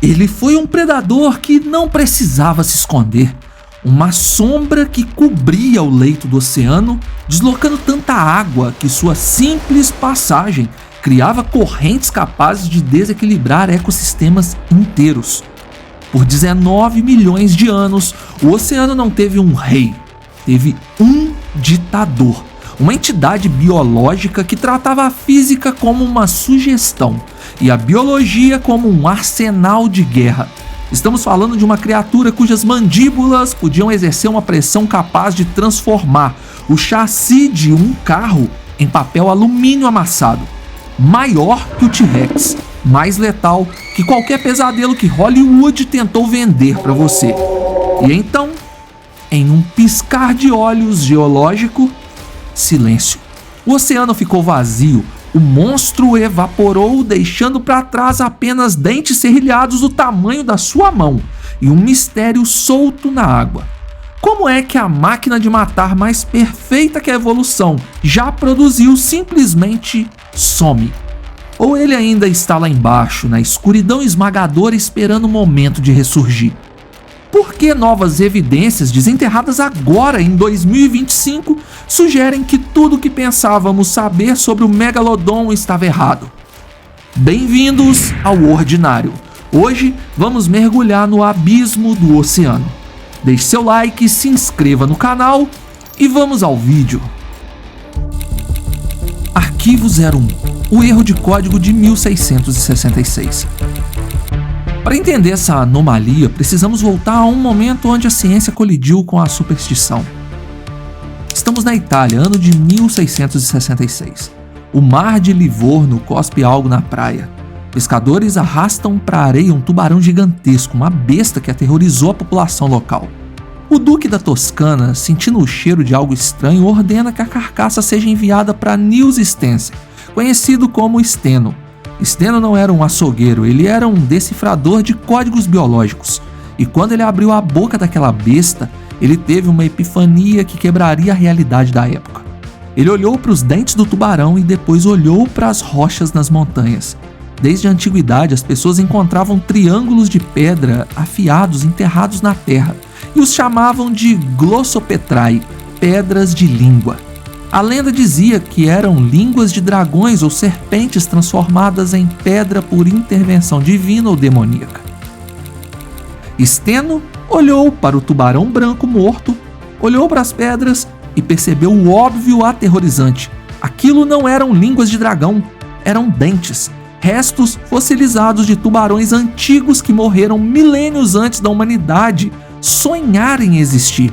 Ele foi um predador que não precisava se esconder. Uma sombra que cobria o leito do oceano, deslocando tanta água que sua simples passagem criava correntes capazes de desequilibrar ecossistemas inteiros. Por 19 milhões de anos, o oceano não teve um rei, teve um ditador. Uma entidade biológica que tratava a física como uma sugestão e a biologia como um arsenal de guerra. Estamos falando de uma criatura cujas mandíbulas podiam exercer uma pressão capaz de transformar o chassi de um carro em papel alumínio amassado. Maior que o T-Rex, mais letal que qualquer pesadelo que Hollywood tentou vender para você. E então, em um piscar de olhos geológico, silêncio. O oceano ficou vazio. O monstro evaporou, deixando para trás apenas dentes serrilhados do tamanho da sua mão e um mistério solto na água. Como é que a máquina de matar mais perfeita que a evolução já produziu simplesmente some? Ou ele ainda está lá embaixo, na escuridão esmagadora, esperando o momento de ressurgir? Por que novas evidências desenterradas agora em 2025 sugerem que tudo o que pensávamos saber sobre o Megalodon estava errado? Bem-vindos ao Ordinário. Hoje vamos mergulhar no abismo do oceano. Deixe seu like, se inscreva no canal e vamos ao vídeo. Arquivo 01. O erro de código de 1666. Para entender essa anomalia, precisamos voltar a um momento onde a ciência colidiu com a superstição. Estamos na Itália, ano de 1666. O mar de Livorno cospe algo na praia. Pescadores arrastam para a areia um tubarão gigantesco, uma besta que aterrorizou a população local. O duque da Toscana, sentindo o cheiro de algo estranho, ordena que a carcaça seja enviada para Niels Stenser, conhecido como Steno. Steno não era um açougueiro, ele era um decifrador de códigos biológicos. E quando ele abriu a boca daquela besta, ele teve uma epifania que quebraria a realidade da época. Ele olhou para os dentes do tubarão e depois olhou para as rochas nas montanhas. Desde a antiguidade, as pessoas encontravam triângulos de pedra afiados enterrados na terra e os chamavam de glossopetrae, pedras de língua. A lenda dizia que eram línguas de dragões ou serpentes transformadas em pedra por intervenção divina ou demoníaca. Steno olhou para o tubarão branco morto, olhou para as pedras e percebeu o óbvio aterrorizante. Aquilo não eram línguas de dragão, eram dentes, restos fossilizados de tubarões antigos que morreram milênios antes da humanidade sonhar em existir.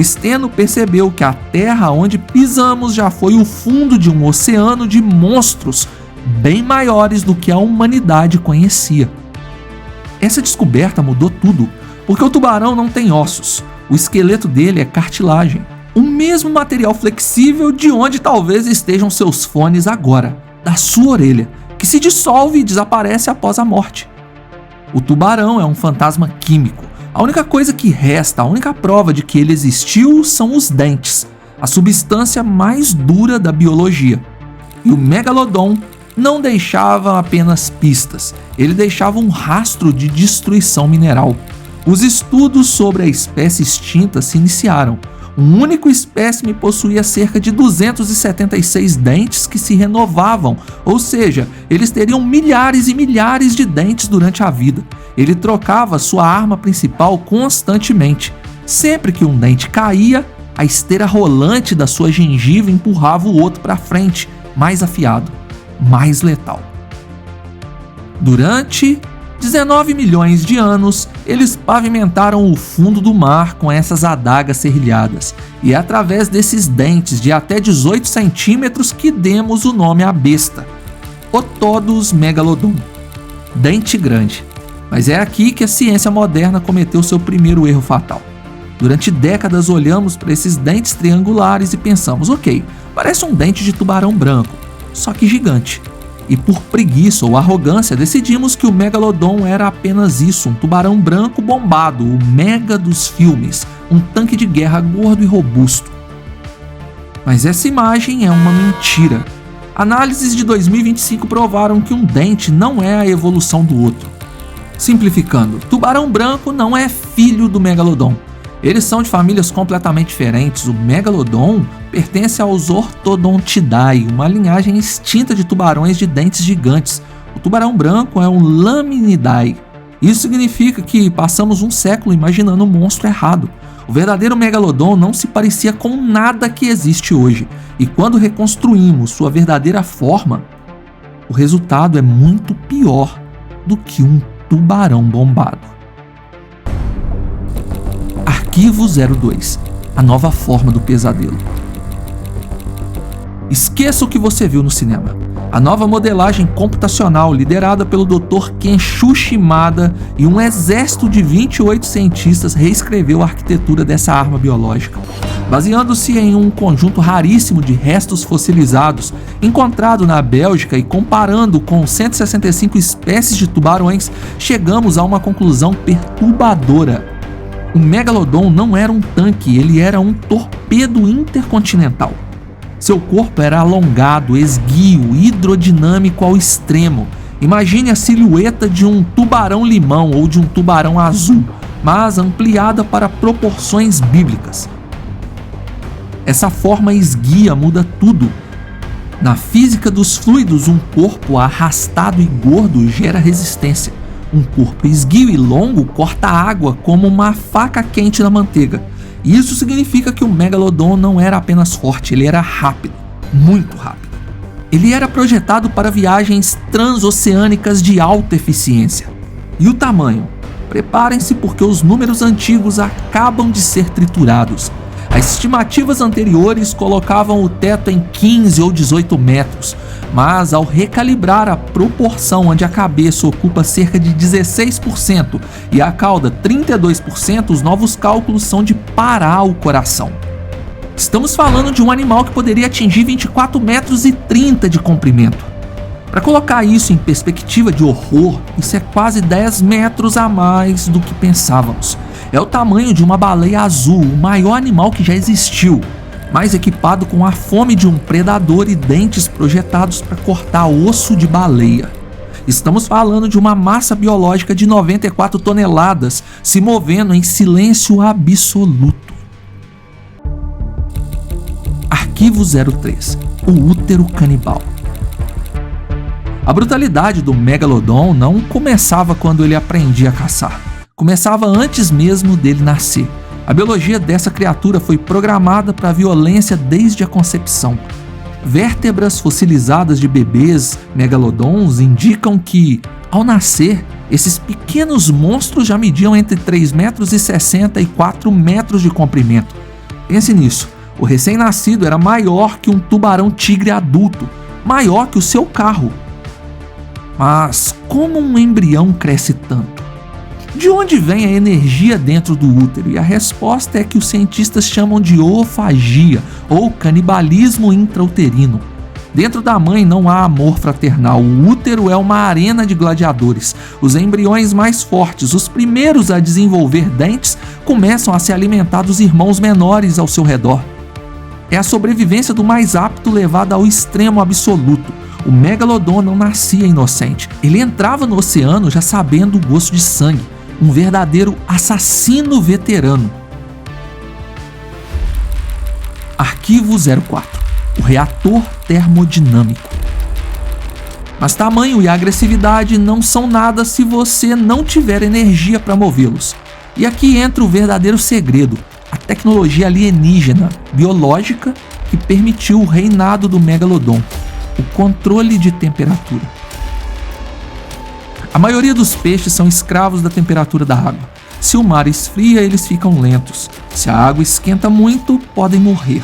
Steno percebeu que a terra onde pisamos já foi o fundo de um oceano de monstros bem maiores do que a humanidade conhecia. Essa descoberta mudou tudo, porque o tubarão não tem ossos, o esqueleto dele é cartilagem, o mesmo material flexível de onde talvez estejam seus fones agora, da sua orelha, que se dissolve e desaparece após a morte. O tubarão é um fantasma químico. A única coisa que resta, a única prova de que ele existiu são os dentes, a substância mais dura da biologia. E o Megalodon não deixava apenas pistas, ele deixava um rastro de destruição mineral. Os estudos sobre a espécie extinta se iniciaram. Um único espécime possuía cerca de 276 dentes que se renovavam, ou seja, eles teriam milhares e milhares de dentes durante a vida. Ele trocava sua arma principal constantemente. Sempre que um dente caía, a esteira rolante da sua gengiva empurrava o outro para frente, mais afiado, mais letal. Durante 19 milhões de anos, eles pavimentaram o fundo do mar com essas adagas serrilhadas, e é através desses dentes de até 18 centímetros que demos o nome à besta, Otodus megalodon, dente grande. Mas é aqui que a ciência moderna cometeu seu primeiro erro fatal. Durante décadas olhamos para esses dentes triangulares e pensamos, ok, parece um dente de tubarão branco, só que gigante. E por preguiça ou arrogância decidimos que o Megalodon era apenas isso, um tubarão branco bombado, o mega dos filmes, um tanque de guerra gordo e robusto. Mas essa imagem é uma mentira. Análises de 2025 provaram que um dente não é a evolução do outro. Simplificando, tubarão branco não é filho do megalodon. Eles são de famílias completamente diferentes. O megalodon pertence aos Orthodontidae, uma linhagem extinta de tubarões de dentes gigantes. O tubarão branco é um Laminidae. Isso significa que passamos um século imaginando um monstro errado. O verdadeiro megalodon não se parecia com nada que existe hoje, e quando reconstruímos sua verdadeira forma, o resultado é muito pior do que um tubarão bombado. Arquivo 02, a nova forma do pesadelo. Esqueça o que você viu no cinema. A nova modelagem computacional liderada pelo Dr. Kenshu Shimada e um exército de 28 cientistas reescreveu a arquitetura dessa arma biológica. Baseando-se em um conjunto raríssimo de restos fossilizados encontrado na Bélgica e comparando com 165 espécies de tubarões, chegamos a uma conclusão perturbadora. O megalodon não era um tanque, ele era um torpedo intercontinental. Seu corpo era alongado, esguio, hidrodinâmico ao extremo. Imagine a silhueta de um tubarão-limão ou de um tubarão azul, mas ampliada para proporções bíblicas. Essa forma esguia muda tudo. Na física dos fluidos, um corpo arrastado e gordo gera resistência. Um corpo esguio e longo corta a água como uma faca quente na manteiga. Isso significa que o megalodon não era apenas forte, ele era rápido, muito rápido. Ele era projetado para viagens transoceânicas de alta eficiência. E o tamanho? Preparem-se porque os números antigos acabam de ser triturados. As estimativas anteriores colocavam o teto em 15 ou 18 metros, mas ao recalibrar a proporção onde a cabeça ocupa cerca de 16% e a cauda 32%, os novos cálculos são de parar o coração. Estamos falando de um animal que poderia atingir 24 metros e 30 de comprimento. Para colocar isso em perspectiva de horror, isso é quase 10 metros a mais do que pensávamos. É o tamanho de uma baleia azul, o maior animal que já existiu, mas equipado com a fome de um predador e dentes projetados para cortar osso de baleia. Estamos falando de uma massa biológica de 94 toneladas se movendo em silêncio absoluto. Arquivo 03, o útero canibal. A brutalidade do megalodon não começava quando ele aprendia a caçar. Começava antes mesmo dele nascer. A biologia dessa criatura foi programada para a violência desde a concepção. Vértebras fossilizadas de bebês megalodons indicam que, ao nascer, esses pequenos monstros já mediam entre 3,60 metros e 4 metros de comprimento. Pense nisso, o recém-nascido era maior que um tubarão-tigre adulto, maior que o seu carro. Mas como um embrião cresce tanto? De onde vem a energia dentro do útero? E a resposta é que os cientistas chamam de oofagia, ou canibalismo intrauterino. Dentro da mãe não há amor fraternal, o útero é uma arena de gladiadores. Os embriões mais fortes, os primeiros a desenvolver dentes, começam a se alimentar dos irmãos menores ao seu redor. É a sobrevivência do mais apto levada ao extremo absoluto. O megalodon não nascia inocente, ele entrava no oceano já sabendo o gosto de sangue. Um verdadeiro assassino veterano. Arquivo 04, o reator termodinâmico. Mas tamanho e agressividade não são nada se você não tiver energia para movê-los. E aqui entra o verdadeiro segredo, a tecnologia alienígena, biológica, que permitiu o reinado do megalodon, o controle de temperatura. A maioria dos peixes são escravos da temperatura da água. Se o mar esfria, eles ficam lentos. Se a água esquenta muito, podem morrer.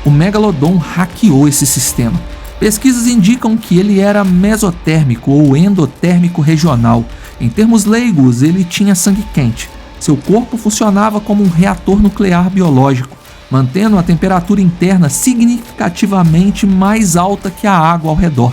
O megalodon hackeou esse sistema. Pesquisas indicam que ele era mesotérmico ou endotérmico regional. Em termos leigos, ele tinha sangue quente. Seu corpo funcionava como um reator nuclear biológico, mantendo a temperatura interna significativamente mais alta que a água ao redor.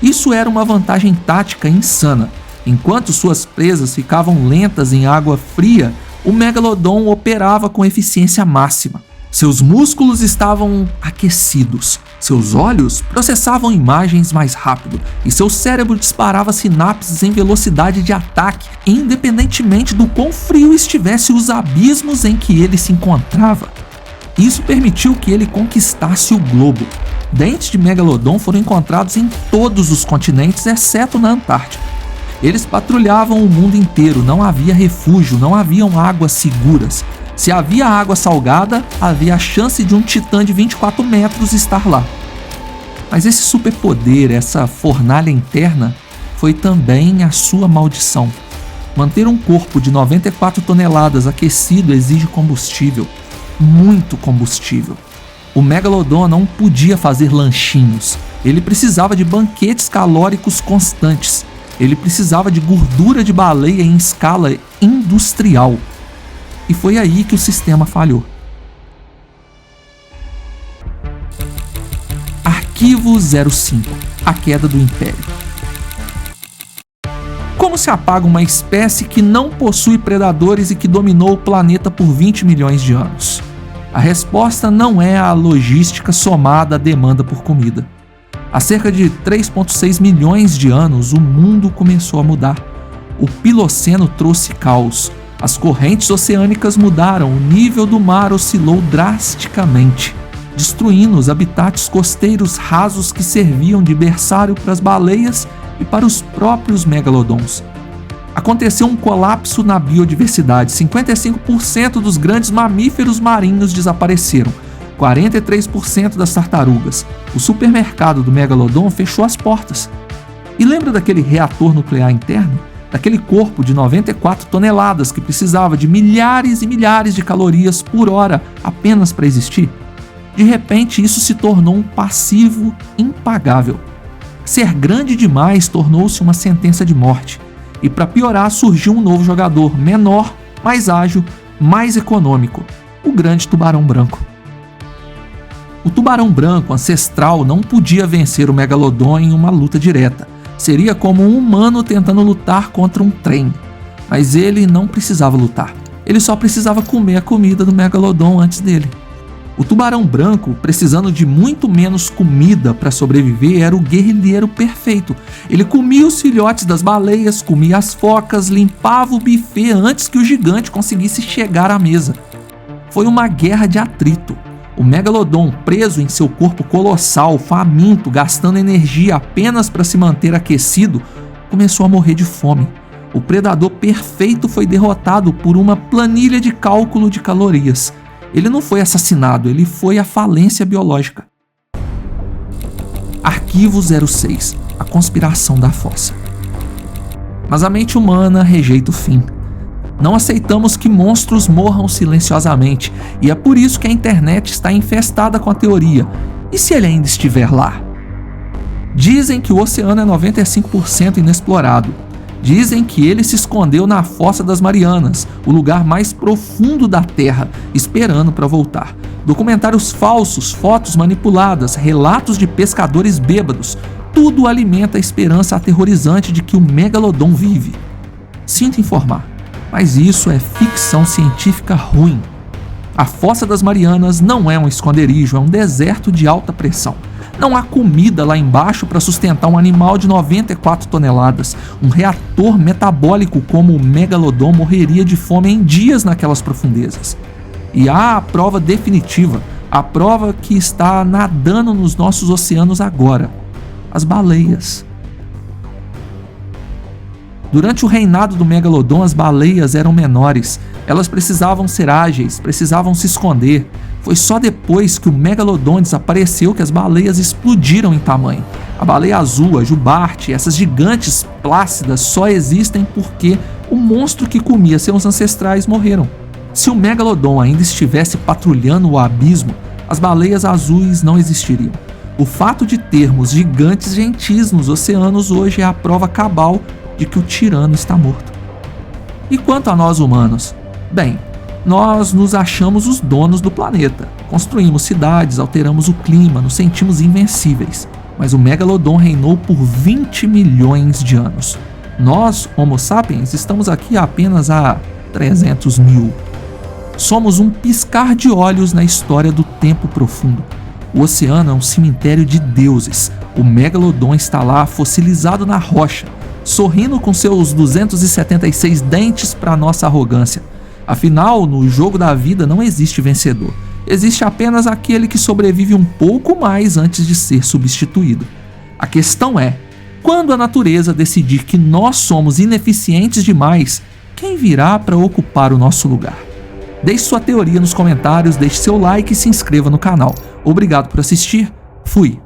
Isso era uma vantagem tática insana. Enquanto suas presas ficavam lentas em água fria, o megalodon operava com eficiência máxima. Seus músculos estavam aquecidos, Seus olhos processavam imagens mais rápido e seu cérebro disparava sinapses em velocidade de ataque, independentemente do quão frio estivesse os abismos em que ele se encontrava. Isso permitiu que ele conquistasse o globo. Dentes de Megalodon foram encontrados em todos os continentes, exceto na Antártica. Eles patrulhavam o mundo inteiro, não havia refúgio, não haviam águas seguras. Se havia água salgada, havia a chance de um titã de 24 metros estar lá. Mas esse superpoder, essa fornalha interna, foi também a sua maldição. Manter um corpo de 94 toneladas aquecido exige combustível, muito combustível. O Megalodon não podia fazer lanchinhos, ele precisava de banquetes calóricos constantes, ele precisava de gordura de baleia em escala industrial. E foi aí que o sistema falhou. Arquivo 05 – A queda do Império. Como se apaga uma espécie que não possui predadores e que dominou o planeta por 20 milhões de anos? A resposta não é a logística somada à demanda por comida. Há cerca de 3,6 milhões de anos, o mundo começou a mudar. O Piloceno trouxe caos. As correntes oceânicas mudaram, o nível do mar oscilou drasticamente, destruindo os habitats costeiros rasos que serviam de berçário para as baleias e para os próprios megalodons. Aconteceu um colapso na biodiversidade, 55% dos grandes mamíferos marinhos desapareceram, 43% das tartarugas. O supermercado do megalodon fechou as portas. E lembra daquele reator nuclear interno? Daquele corpo de 94 toneladas que precisava de milhares e milhares de calorias por hora apenas para existir? De repente, isso se tornou um passivo impagável. Ser grande demais tornou-se uma sentença de morte. E para piorar, surgiu um novo jogador, menor, mais ágil, mais econômico: o grande tubarão branco. O tubarão branco ancestral não podia vencer o megalodon em uma luta direta. Seria como um humano tentando lutar contra um trem. Mas ele não precisava lutar. Ele só precisava comer a comida do megalodon antes dele. O tubarão branco, precisando de muito menos comida para sobreviver, era o guerrilheiro perfeito. Ele comia os filhotes das baleias, comia as focas, limpava o buffet antes que o gigante conseguisse chegar à mesa. Foi uma guerra de atrito. O megalodon, preso em seu corpo colossal, faminto, gastando energia apenas para se manter aquecido, começou a morrer de fome. O predador perfeito foi derrotado por uma planilha de cálculo de calorias. Ele não foi assassinado, ele foi à falência biológica. Arquivo 06 – A conspiração da fossa. Mas a mente humana rejeita o fim. Não aceitamos que monstros morram silenciosamente, e é por isso que a internet está infestada com a teoria: e se ele ainda estiver lá? Dizem que o oceano é 95% inexplorado. Dizem que ele se escondeu na Fossa das Marianas, o lugar mais profundo da Terra, esperando para voltar. Documentários falsos, fotos manipuladas, relatos de pescadores bêbados, tudo alimenta a esperança aterrorizante de que o megalodon vive. Sinto informar, mas isso é ficção científica ruim. A Fossa das Marianas não é um esconderijo, é um deserto de alta pressão. Não há comida lá embaixo para sustentar um animal de 94 toneladas. Um reator metabólico como o megalodon morreria de fome em dias naquelas profundezas. E há a prova definitiva, a prova que está nadando nos nossos oceanos agora: as baleias. Durante o reinado do megalodon, as baleias eram menores. Elas precisavam ser ágeis, precisavam se esconder. Foi só depois que o megalodon desapareceu que as baleias explodiram em tamanho. A baleia azul, a jubarte, essas gigantes plácidas só existem porque o monstro que comia seus ancestrais morreram. Se o megalodon ainda estivesse patrulhando o abismo, as baleias azuis não existiriam. O fato de termos gigantes gentis nos oceanos hoje é a prova cabal de que o tirano está morto. E quanto a nós humanos? Bem, nós nos achamos os donos do planeta. Construímos cidades, alteramos o clima, nos sentimos invencíveis. Mas o megalodon reinou por 20 milhões de anos. Nós, Homo sapiens, estamos aqui apenas há 300 mil. Somos um piscar de olhos na história do tempo profundo. O oceano é um cemitério de deuses. O Megalodon está lá fossilizado na rocha, sorrindo com seus 276 dentes para nossa arrogância. Afinal, no jogo da vida não existe vencedor. Existe apenas aquele que sobrevive um pouco mais antes de ser substituído. A questão é, quando a natureza decidir que nós somos ineficientes demais, quem virá para ocupar o nosso lugar? Deixe sua teoria nos comentários, deixe seu like e se inscreva no canal. Obrigado por assistir. Fui!